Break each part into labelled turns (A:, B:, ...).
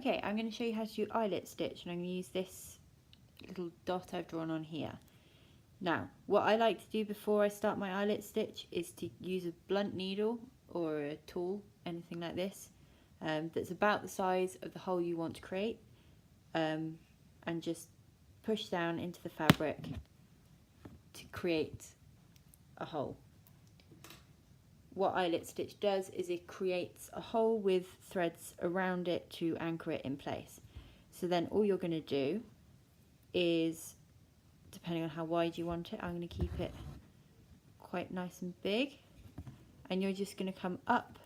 A: Okay, I'm going to show you how to do eyelet stitch, and I'm going to use this little dot I've drawn on here. Now, what I like to do before I start my eyelet stitch is to use a blunt needle or a tool, anything like this, that's about the size of the hole you want to create, and just push down into the fabric to create a hole. What eyelet stitch does is it creates a hole with threads around it to anchor it in place. So then all you're going to do is, depending on how wide you want it, I'm going to keep it quite nice and big, and you're just going to come up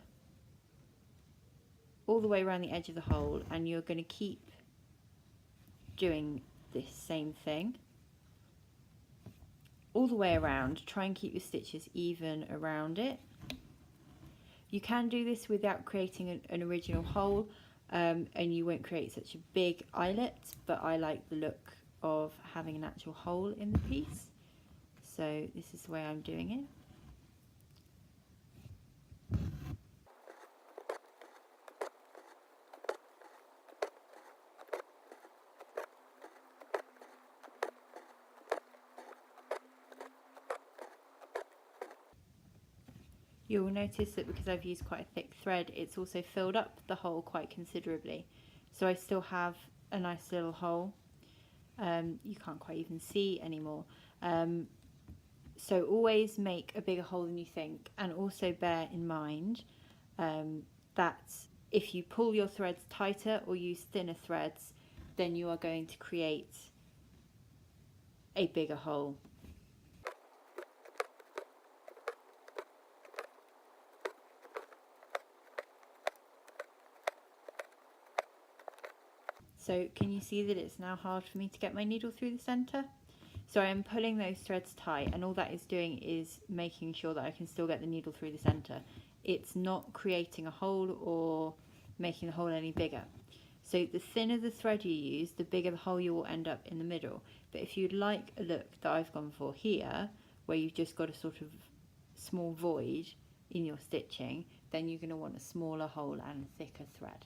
A: all the way around the edge of the hole, and you're going to keep doing this same thing all the way around. Try and keep your stitches even around it. You can do this without creating an original hole, and you won't create such a big eyelet, but I like the look of having an actual hole in the piece, so this is the way I'm doing it. You'll notice that because I've used quite a thick thread, it's also filled up the hole quite considerably. So I still have a nice little hole. You can't quite even see anymore. So always make a bigger hole than you think, and also bear in mind that if you pull your threads tighter or use thinner threads, then you are going to create a bigger hole. So can you see that it's now hard for me to get my needle through the centre? So I am pulling those threads tight, and all that is doing is making sure that I can still get the needle through the centre. It's not creating a hole or making the hole any bigger. So the thinner the thread you use, the bigger the hole you will end up in the middle. But if you'd like a look that I've gone for here, where you've just got a sort of small void in your stitching, then you're going to want a smaller hole and a thicker thread.